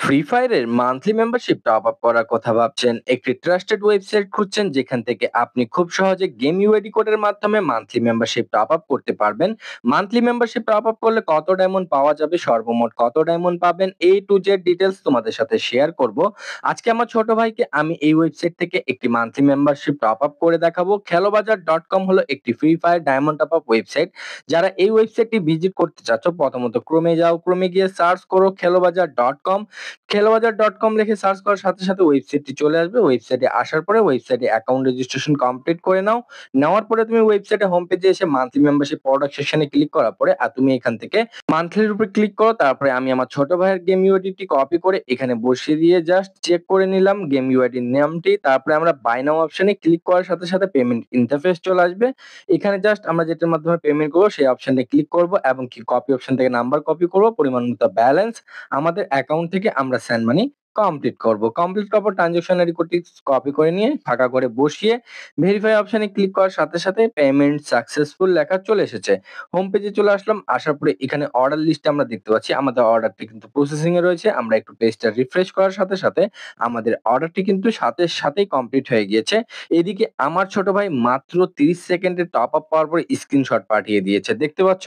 Free ফায়ারের monthly membership top up করার কথা ভাবছেন? একটি ট্রাস্টেড ওয়েবসাইট খুঁজছেন যেখান থেকে আপনি খুব সহজে গেম ইউআইডি কোডের মাধ্যমে মান্থলি মেম্বারশিপ টপ আপ করতে পারবেন। মান্থলি মেম্বারশিপ টপ আপ করলে কত ডায়মন্ড পাওয়া যাবে, সর্বমোট কত ডায়মন্ড পাবেন, টু জেড ডিটেইলস তোমাদের সাথে শেয়ার করব। আজকে আমার ছোট ভাইকে আমি এই ওয়েবসাইট থেকে একটি মান্থলি মেম্বারশিপ টপ আপ করে দেখাবো। খেলোবাজার.কম হলো একটি free fire diamond top up website. যারা এই ওয়েবসাইটটি ভিজিট করতে চাচ্ছ, প্রথমত ক্রোমে যাও, ক্রোমে গিয়ে সার্চ করো খেলোবাজার.কম। খেলোবাজার.কম লিখে সার্চ করার সাথে সাথে ওয়েবসাইটটি চলে আসবে। ওয়েবসাইটে আসার পরে ওয়েবসাইটে অ্যাকাউন্ট রেজিস্ট্রেশন কমপ্লিট করে নাও। নেওয়ার পরে তুমি ওয়েবসাইটে হোম পেজে এসে মান্থলি মেম্বারশিপ প্রোডাক্ট সেকশনে ক্লিক করার পরে তুমি এখান থেকে মান্থলির উপরে ক্লিক করো। তারপরে আমি আমার ছোট ভাইয়ের গেম ইউআইডিটি কপি করে এখানে বসিয়ে দিয়ে জাস্ট চেক করে নিলাম গেম ইউআইডির নামটি। তারপরে আমরা বাই নাও অপশনে ক্লিক করার সাথে সাথে পেমেন্ট ইন্টারফেস চলে আসবে। এখানে জাস্ট আমরা যেটার মাধ্যমে পেমেন্ট করব সেই অপশনে ক্লিক করব এবং কি কপি অপশন থেকে নাম্বার কপি করব, পরিমাণ মতো ব্যালেন্স আমাদের অ্যাকাউন্ট থেকে আমরা সেন্ড মানি কমপ্লিট করব। কমপ্লিট করার পর ট্রানজাকশন রিকোডটি কপি করে নিয়ে ফাঁকা করে বসিয়ে ভেরিফাই অপশনে ক্লিক করার সাথে সাথে পেমেন্ট সাকসেসফুল লেখা চলে এসেছে। হোম পেজে চলে আসলাম। আসার পরে এখানে অর্ডার লিস্টে আমরা দেখতে পাচ্ছি আমাদের অর্ডারটি কিন্তু প্রসেসিং এ রয়েছে। আমরা একটু পেজটা রিফ্রেশ করার সাথে সাথে আমাদের অর্ডারটি কিন্তু সাথে সাথেই কমপ্লিট হয়ে গিয়েছে। এদিকে আমার ছোট ভাই মাত্র 30 সেকেন্ডে টপ আপ পাওয়ার পরে স্ক্রিনশট পাঠিয়ে দিয়েছে। দেখতে পাচ্ছ?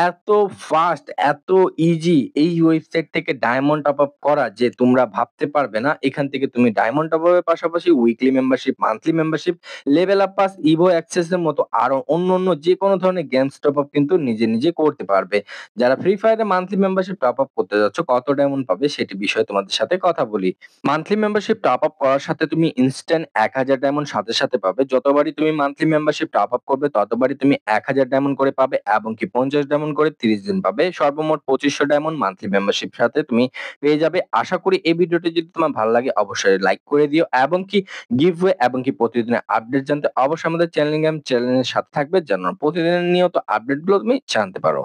এত ফাস্ট, এত ইজি এই ওয়েবসাইট থেকে ডায়মন্ড টপ আপ করা যে তোমরা ভাবতে পারবে না। এখান থেকে তুমি ডায়মন্ড টপ আপের পাশাপাশি weekly membership, monthly membership, level up pass, Evo access এর মতো আরো অন্যান্য যেকোনো ধরনের গেমস টপ আপ কিন্তু নিজে নিজে করতে পারবে। যারা ফ্রি ফায়ারে মান্থলি মেম্বারশিপ টপ আপ করতে যাচ্ছ, কত ডায়মন্ড পাবে সেটি বিষয়ে তোমাদের সাথে কথা বলি। মান্থলি মেম্বারশিপ টপ আপ করার সাথে তুমি ইনস্ট্যান্ট 1000 ডায়মন্ড সাথে সাথে পাবে। যতবারই তুমি মান্থলি মেম্বারশিপ টপ আপ করবে ততবারই তুমি 1000 ডায়মন্ড করে পাবে এবং কি 50 ডায়মন্ড করে 30 দিন পাবে। সর্বমোট 2500 ডায়মন্ড মান্থলি মেম্বারশিপ সাথে তুমি পেয়ে যাবে। আশা করি এই ভিডিওটি যদি তোমার ভালো লাগে অবশ্যই লাইক করে দিও এবং কি গিভওয়ে এবং কি প্রতিদিনের আপডেট জানতে অবশ্যই আমাদের চ্যানেলের সাথে থাকবে যেন প্রতিদিনের নিয়ত আপডেটগুলো তুমি জানতে পারো।